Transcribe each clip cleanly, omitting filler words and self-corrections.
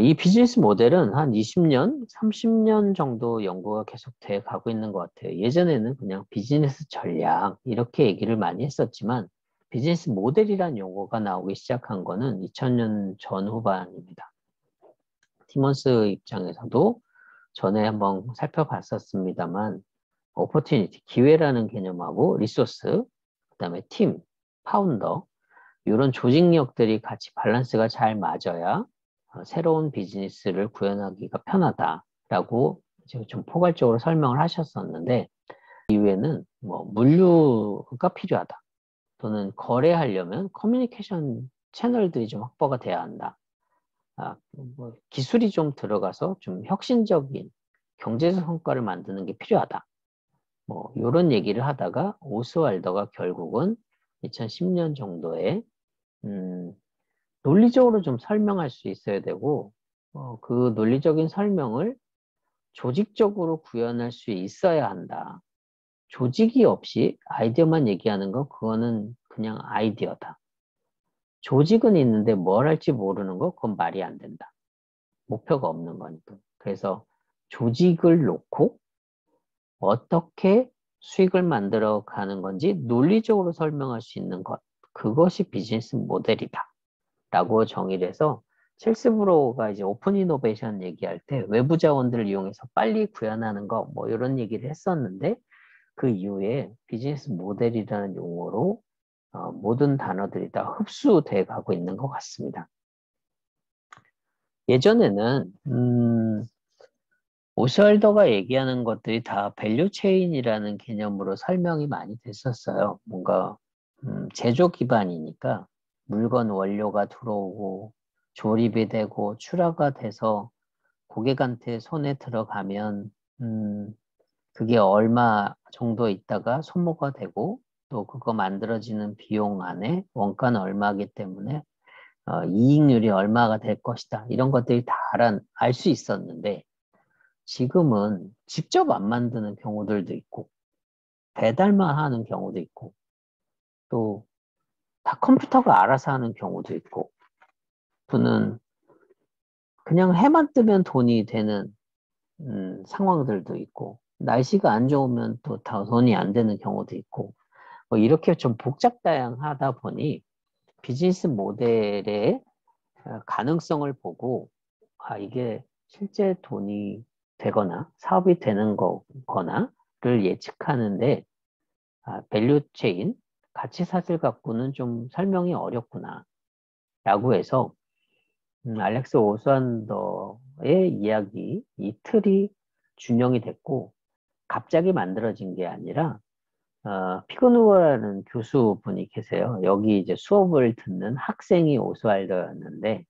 이 비즈니스 모델은 한 20년, 30년 정도 연구가 계속 돼 가고 있는 것 같아요. 예전에는 그냥 비즈니스 전략, 이렇게 얘기를 많이 했었지만, 비즈니스 모델이란 용어가 나오기 시작한 거는 2000년 전후반입니다. 티먼스 입장에서도 전에 한번 살펴봤었습니다만, 오퍼튜니티, 기회라는 개념하고 리소스, 그다음에 팀, 파운더, 이런 조직력들이 같이 밸런스가 잘 맞아야 새로운 비즈니스를 구현하기가 편하다라고 지금 좀 포괄적으로 설명을 하셨었는데, 이후에는 뭐 물류가 필요하다, 또는 거래하려면 커뮤니케이션 채널들이 좀 확보가 돼야 한다. 뭐 기술이 좀 들어가서 좀 혁신적인 경제적 성과를 만드는 게 필요하다. 뭐 이런 얘기를 하다가 오스왈더가 결국은 2010년 정도에 음, 논리적으로 좀 설명할 수 있어야 되고, 그 논리적인 설명을 조직적으로 구현할 수 있어야 한다. 조직이 없이 아이디어만 얘기하는 건 그거는 그냥 아이디어다. 조직은 있는데 뭘 할지 모르는 거, 그건 말이 안 된다. 목표가 없는 거니까. 그래서 조직을 놓고 어떻게 수익을 만들어 가는 건지 논리적으로 설명할 수 있는 것. 그것이 비즈니스 모델이다. 라고 정의를 해서 첼스 브로우가 이제 오픈 이노베이션 얘기할 때 외부 자원들을 이용해서 빨리 구현하는 거 뭐 이런 얘기를 했었는데, 그 이후에 비즈니스 모델이라는 용어로 모든 단어들이 다 흡수돼 가고 있는 것 같습니다. 예전에는 오스왈더가 얘기하는 것들이 다 밸류 체인이라는 개념으로 설명이 많이 됐었어요. 뭔가 제조 기반이니까 물건 원료가 들어오고 조립이 되고 출하가 돼서 고객한테 손에 들어가면 그게 얼마 정도 있다가 소모가 되고, 또 그거 만들어지는 비용 안에 원가는 얼마이기 때문에 이익률이 얼마가 될 것이다. 이런 것들이 다 알 수 있었는데, 지금은 직접 안 만드는 경우들도 있고, 배달만 하는 경우도 있고, 또 다 컴퓨터가 알아서 하는 경우도 있고, 또는 그냥 해만 뜨면 돈이 되는 상황들도 있고, 날씨가 안 좋으면 또 다 돈이 안 되는 경우도 있고, 뭐 이렇게 좀 복잡다양하다 보니 비즈니스 모델의 가능성을 보고, 이게 실제 돈이 되거나 사업이 되는 거거나를 예측하는데, 밸류 체인, 가치 사슬 갖고는 좀 설명이 어렵구나 라고 해서 알렉스 오스완더의 이야기, 이 틀이 준용이 됐고, 갑자기 만들어진 게 아니라 피그누어라는 교수분이 계세요. 여기 이제 수업을 듣는 학생이 오스왈더였는데,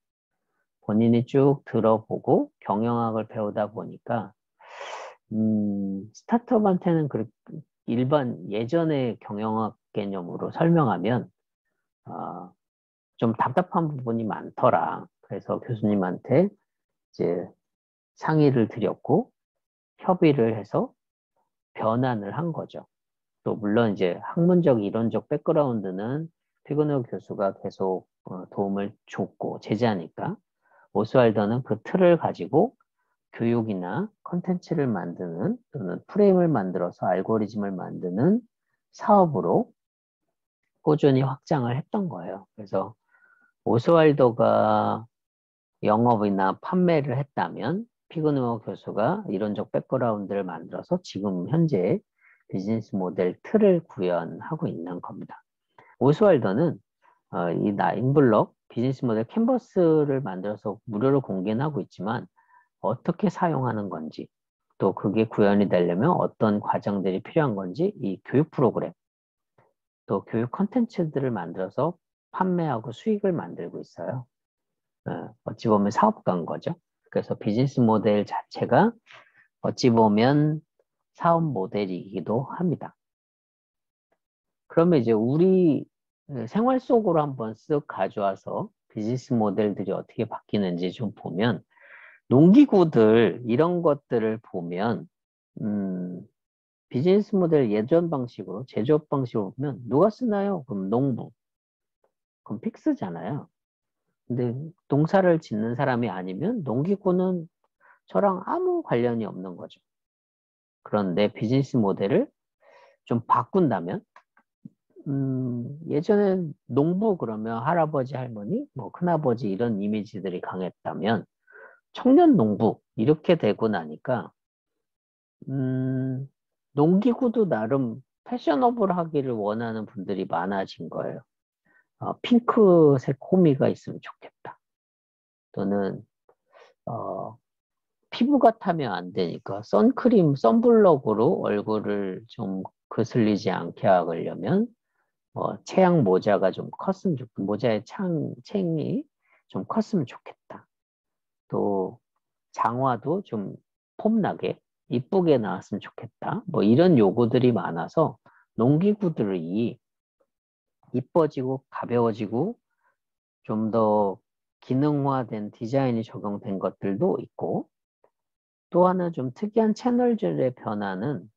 본인이 쭉 들어보고 경영학을 배우다 보니까 스타트업한테는 일반 예전의 경영학 개념으로 설명하면 어, 좀 답답한 부분이 많더라. 그래서 교수님한테 이제 상의를 드렸고 협의를 해서 변환을 한 거죠. 또 물론 이제 학문적 이론적 백그라운드는 피그노 교수가 계속 도움을 줬고 제자니까, 오스왈더는 그 틀을 가지고 교육이나 컨텐츠를 만드는, 또는 프레임을 만들어서 알고리즘을 만드는 사업으로 꾸준히 확장을 했던 거예요. 그래서 오스왈더가 영업이나 판매를 했다면 피그누어 교수가 이론적 백그라운드를 만들어서 지금 현재 비즈니스 모델 틀을 구현하고 있는 겁니다. 오스왈더는 이 나인블럭 비즈니스 모델 캔버스를 만들어서 무료로 공개는 하고 있지만, 어떻게 사용하는 건지, 또 그게 구현이 되려면 어떤 과정들이 필요한 건지, 이 교육 프로그램, 또 교육 컨텐츠들을 만들어서 판매하고 수익을 만들고 있어요. 어찌 보면 사업가인 거죠. 그래서 비즈니스 모델 자체가 어찌 보면 사업 모델이기도 합니다. 그러면 이제 우리 생활 속으로 한번 쓱 가져와서 비즈니스 모델들이 어떻게 바뀌는지 좀 보면, 농기구들 이런 것들을 보면 비즈니스 모델 예전 방식으로 제조업 방식으로 보면 누가 쓰나요? 그럼 농부. 그럼 픽스잖아요. 근데 농사를 짓는 사람이 아니면 농기구는 저랑 아무 관련이 없는 거죠. 그런데 비즈니스 모델을 좀 바꾼다면, 예전에 농부 그러면 할아버지, 할머니, 뭐 큰아버지 이런 이미지들이 강했다면 청년 농부 이렇게 되고 나니까 음, 농기구도 나름 패셔너블하기를 원하는 분들이 많아진 거예요. 핑크색 호미가 있으면 좋겠다. 또는 어, 피부가 타면 안 되니까 선크림, 선블럭으로 얼굴을 좀 거슬리지 않게 하려면 체형 모자가 좀 컸으면 좋겠다. 모자의 챙이 좀 컸으면 좋겠다. 또 장화도 좀 폼나게 이쁘게 나왔으면 좋겠다. 뭐 이런 요구들이 많아서 농기구들이 이뻐지고 가벼워지고 좀 더 기능화된 디자인이 적용된 것들도 있고 또 하나 좀 특이한 채널들의 변화는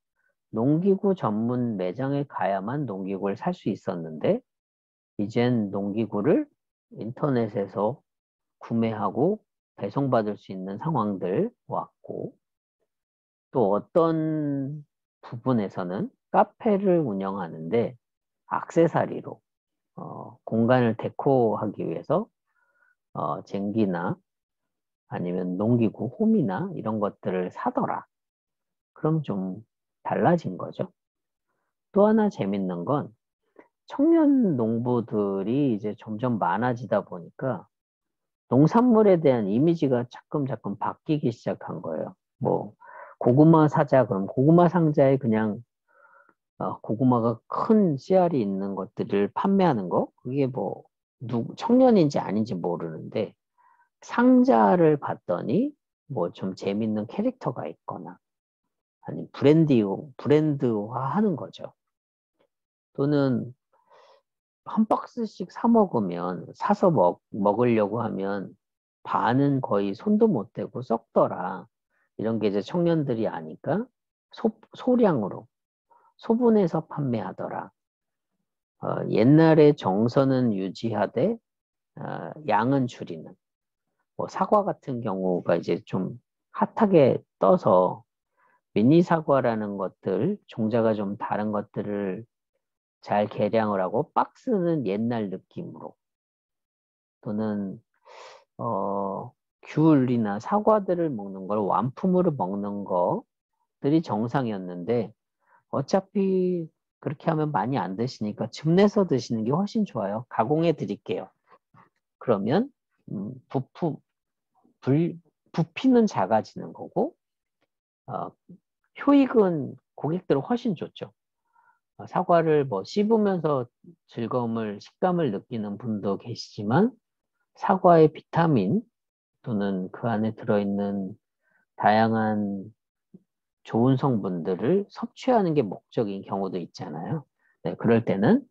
농기구 전문 매장에 가야만 농기구를 살 수 있었는데 이젠 농기구를 인터넷에서 구매하고 배송받을 수 있는 상황들 왔고 또 어떤 부분에서는 카페를 운영하는데 액세서리로 공간을 데코하기 위해서 쟁기나 아니면 농기구, 홈이나 이런 것들을 사더라. 그럼 좀 달라진 거죠. 또 하나 재밌는 건 청년 농부들이 이제 점점 많아지다 보니까 농산물에 대한 이미지가 자꾸 바뀌기 시작한 거예요. 뭐 고구마 사자 그럼 고구마 상자에 그냥 고구마가 큰 씨알이 있는 것들을 판매하는 거 그게 뭐 청년인지 아닌지 모르는데 상자를 봤더니 뭐 좀 재밌는 캐릭터가 있거나 아니 브랜드화 하는 거죠. 또는 한 박스씩 사 먹으면 사서 먹으려고 하면 반은 거의 손도 못 대고 썩더라. 이런 게 이제 청년들이 아니까 소량으로 소분해서 판매하더라. 옛날에 정서는 유지하되 양은 줄이는. 뭐 사과 같은 경우가 이제 좀 핫하게 떠서 미니 사과라는 것들, 종자가 좀 다른 것들을 잘 개량을 하고 박스는 옛날 느낌으로 또는 어, 귤이나 사과들을 먹는 걸 완품으로 먹는 것들이 정상이었는데 어차피 그렇게 하면 많이 안 드시니까 즙 내서 드시는 게 훨씬 좋아요. 가공해 드릴게요. 그러면 부품, 부피는 작아지는 거고 어, 효익은 고객들은 훨씬 좋죠. 사과를 뭐 씹으면서 즐거움을, 식감을 느끼는 분도 계시지만 사과의 비타민 또는 그 안에 들어있는 다양한 좋은 성분들을 섭취하는 게 목적인 경우도 있잖아요. 네, 그럴 때는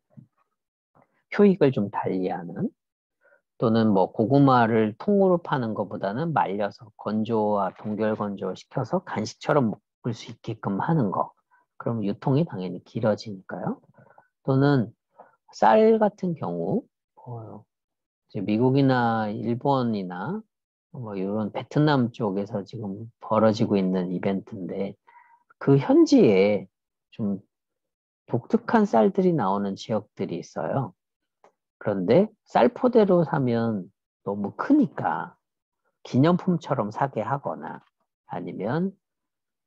효익을 좀 달리하는 또는 뭐 고구마를 통으로 파는 것보다는 말려서 건조와 동결 건조를 시켜서 간식처럼 먹을 수 있게끔 하는 거. 그럼 유통이 당연히 길어지니까요. 또는 쌀 같은 경우 이제 미국이나 일본이나 뭐 이런 베트남 쪽에서 지금 벌어지고 있는 이벤트인데 그 현지에 좀 독특한 쌀들이 나오는 지역들이 있어요. 그런데 쌀포대로 사면 너무 크니까 기념품처럼 사게 하거나 아니면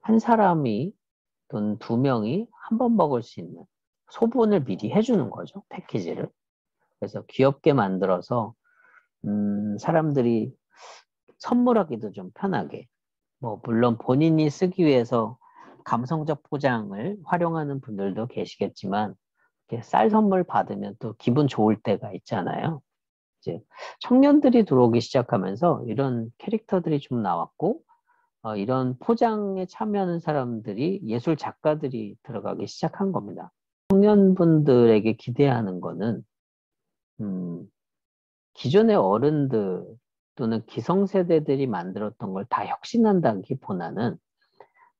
한 사람이 또는 두 명이 한 번 먹을 수 있는 소분을 미리 해주는 거죠. 패키지를. 그래서 귀엽게 만들어서 사람들이 선물하기도 좀 편하게 뭐 물론 본인이 쓰기 위해서 감성적 포장을 활용하는 분들도 계시겠지만 이렇게 쌀 선물 받으면 또 기분 좋을 때가 있잖아요. 이제 청년들이 들어오기 시작하면서 이런 캐릭터들이 좀 나왔고 이런 포장에 참여하는 사람들이 예술 작가들이 들어가기 시작한 겁니다. 청년분들에게 기대하는 거는 음, 기존의 어른들 또는 기성세대들이 만들었던 걸 다 혁신한다기보다는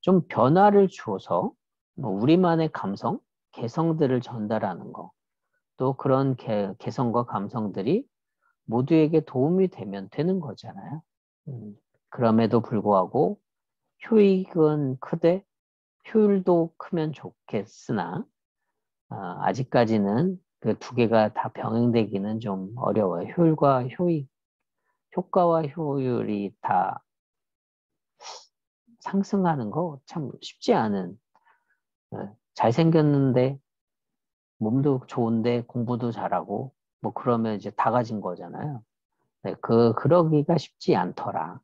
좀 변화를 주어서 뭐 우리만의 감성, 개성들을 전달하는 거. 또 그런 개성과 감성들이 모두에게 도움이 되면 되는 거잖아요. 그럼에도 불구하고 효익은 크되 효율도 크면 좋겠으나 아직까지는 그 두 개가 다 병행되기는 좀 어려워요. 효율과 효익, 효과와 효율이 다 상승하는 거 참 쉽지 않은. 잘생겼는데 몸도 좋은데 공부도 잘하고 뭐 그러면 이제 다 가진 거잖아요. 네, 그러기가 쉽지 않더라.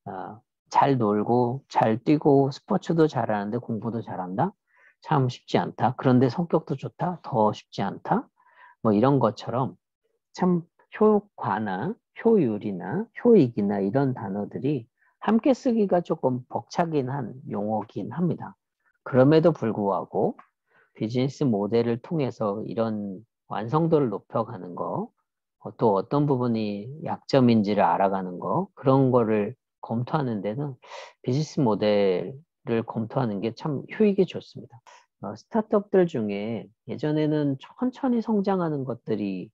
어, 잘 놀고 잘 뛰고 스포츠도 잘하는데 공부도 잘한다? 참 쉽지 않다. 그런데 성격도 좋다? 더 쉽지 않다? 뭐 이런 것처럼 참 효과나 효율이나 효익이나 이런 단어들이 함께 쓰기가 조금 벅차긴 한 용어긴 합니다. 그럼에도 불구하고 비즈니스 모델을 통해서 이런 완성도를 높여가는 거, 또 어떤 부분이 약점인지를 알아가는 거, 그런 거를 검토하는 데는 비즈니스 모델을 검토하는 게 참 효익이 좋습니다. 스타트업들 중에 예전에는 천천히 성장하는 것들이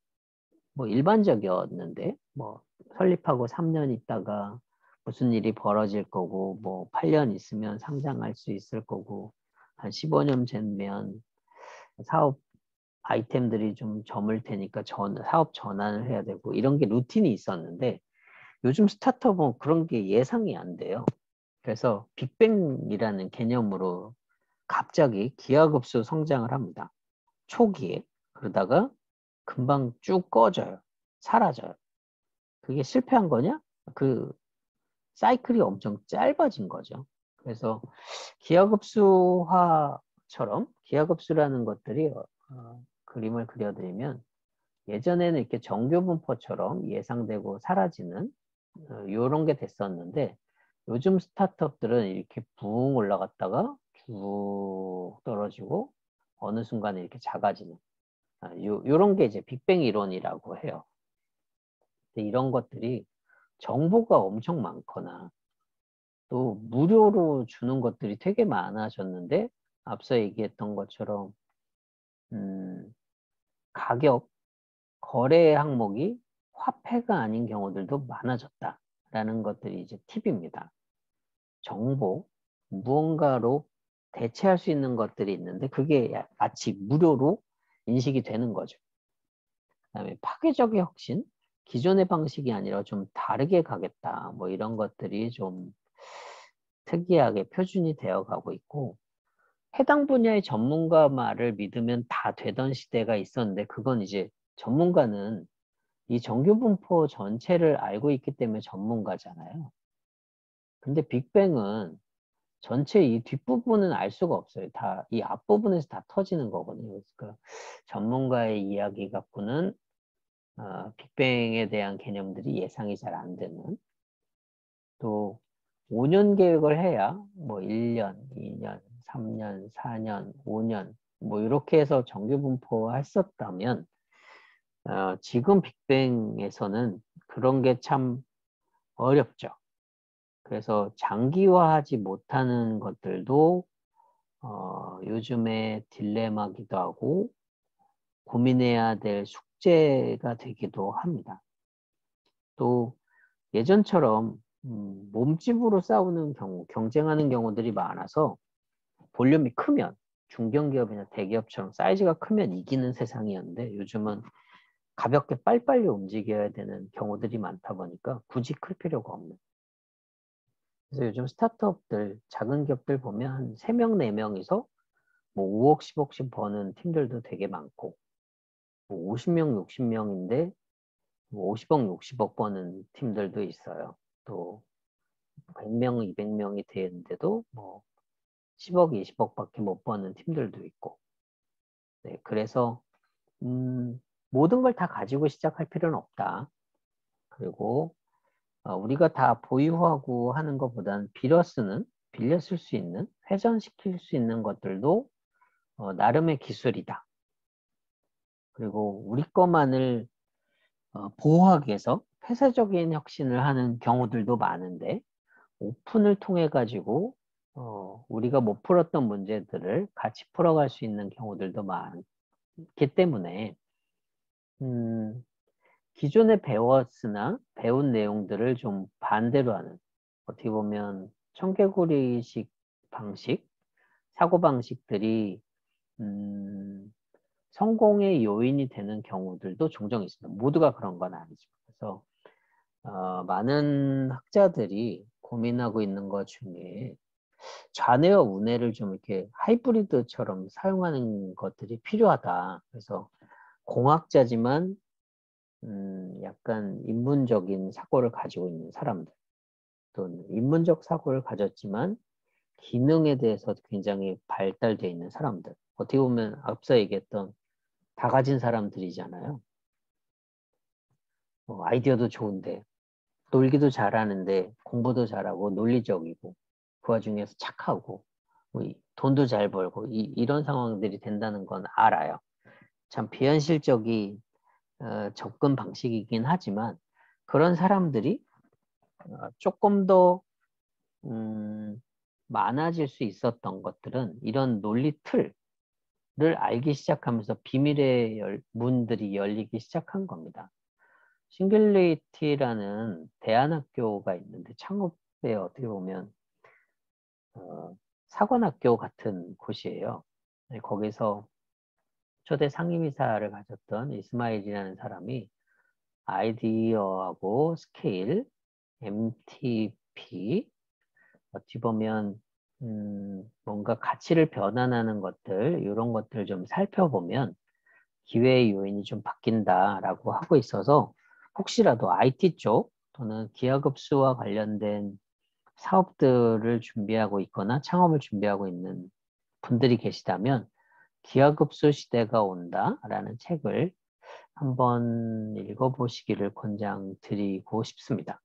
뭐 일반적이었는데, 뭐 설립하고 3년 있다가 무슨 일이 벌어질 거고, 뭐 8년 있으면 상장할 수 있을 거고, 한 15년 되면 사업 아이템들이 좀 저물 테니까 사업 전환을 해야 되고 이런 게 루틴이 있었는데 요즘 스타트업은 그런 게 예상이 안 돼요. 그래서 빅뱅이라는 개념으로 갑자기 기하급수 성장을 합니다. 초기에. 그러다가 금방 쭉 꺼져요. 사라져요. 그게 실패한 거냐? 그 사이클이 엄청 짧아진 거죠. 그래서 기하급수화처럼 기하급수라는 것들이 그림을 그려드리면 예전에는 이렇게 정교분포처럼 예상되고 사라지는 이런 게 됐었는데 요즘 스타트업들은 이렇게 붕 올라갔다가 쭉 떨어지고 어느 순간에 이렇게 작아지는 요런 게 이제 빅뱅 이론이라고 해요. 근데 이런 것들이 정보가 엄청 많거나 또 무료로 주는 것들이 되게 많아졌는데 앞서 얘기했던 것처럼 음, 가격, 거래 항목이 화폐가 아닌 경우들도 많아졌다라는 것들이 이제 팁입니다. 정보, 무언가로 대체할 수 있는 것들이 있는데 그게 마치 무료로 인식이 되는 거죠. 그다음에 파괴적의 혁신, 기존의 방식이 아니라 좀 다르게 가겠다. 뭐 이런 것들이 좀 특이하게 표준이 되어 가고 있고 해당 분야의 전문가 말을 믿으면 다 되던 시대가 있었는데 그건 이제 전문가는 이 정규분포 전체를 알고 있기 때문에 전문가잖아요. 근데 빅뱅은 전체 이 뒷부분은 알 수가 없어요. 다 이 앞부분에서 다 터지는 거거든요. 그러니까 전문가의 이야기 갖고는 빅뱅에 대한 개념들이 예상이 잘 안 되는 또 5년 계획을 해야 뭐 1년, 2년, 3년, 4년, 5년 뭐 이렇게 해서 정규분포 했었다면 지금 빅뱅에서는 그런 게 참 어렵죠. 그래서 장기화하지 못하는 것들도 요즘에 딜레마기도 하고 고민해야 될 숙제가 되기도 합니다. 또 예전처럼 몸집으로 싸우는 경우, 경쟁하는 경우들이 많아서 볼륨이 크면 중견기업이나 대기업처럼 사이즈가 크면 이기는 세상이었는데 요즘은 가볍게 빨리빨리 움직여야 되는 경우들이 많다 보니까 굳이 클 필요가 없는. 그래서 요즘 스타트업들, 작은 기업들 보면 한 3명, 4명이서 뭐 5억, 10억씩 버는 팀들도 되게 많고 뭐 50명, 60명인데 뭐 50억, 60억 버는 팀들도 있어요. 또 100명, 200명이 되는데도 뭐 10억, 20억밖에 못 버는 팀들도 있고. 네, 그래서 모든 걸 다 가지고 시작할 필요는 없다. 그리고 우리가 다 보유하고 하는 것보다는 빌려 쓸 수 있는, 회전시킬 수 있는 것들도 나름의 기술이다. 그리고 우리 것만을 보호하기 위해서 폐쇄적인 혁신을 하는 경우들도 많은데 오픈을 통해 가지고 우리가 못 풀었던 문제들을 같이 풀어갈 수 있는 경우들도 많기 때문에 기존에 배웠으나 배운 내용들을 좀 반대로 하는, 어떻게 보면 청개구리식 방식, 사고방식들이 성공의 요인이 되는 경우들도 종종 있습니다. 모두가 그런 건 아니죠. 그래서 많은 학자들이 고민하고 있는 것 중에 좌뇌와 우뇌를 좀 이렇게 하이브리드처럼 사용하는 것들이 필요하다. 그래서 공학자지만 약간 인문적인 사고를 가지고 있는 사람들, 또는 인문적 사고를 가졌지만 기능에 대해서 굉장히 발달되어 있는 사람들. 어떻게 보면 앞서 얘기했던 다 가진 사람들이잖아요. 아이디어도 좋은데, 놀기도 잘하는데, 공부도 잘하고, 논리적이고, 그 와중에서 착하고, 돈도 잘 벌고, 이런 상황들이 된다는 건 알아요. 참 비현실적인 접근 방식이긴 하지만, 그런 사람들이 조금 더 많아질 수 있었던 것들은 이런 논리 틀을 알기 시작하면서 비밀의 문들이 열리기 시작한 겁니다. 싱귤레이티라는 대안학교가 있는데 창업에 어떻게 보면 사관학교 같은 곳이에요. 네, 거기서 초대 상임이사를 가졌던 이스마일이라는 사람이 아이디어하고 스케일, MTP, 어찌 보면 뭔가 가치를 변환하는 것들, 이런 것들을 좀 살펴보면 기회의 요인이 좀 바뀐다라고 하고 있어서 혹시라도 IT 쪽 또는 기하급수와 관련된 사업들을 준비하고 있거나 창업을 준비하고 있는 분들이 계시다면 기하급수 시대가 온다라는 책을 한번 읽어보시기를 권장드리고 싶습니다.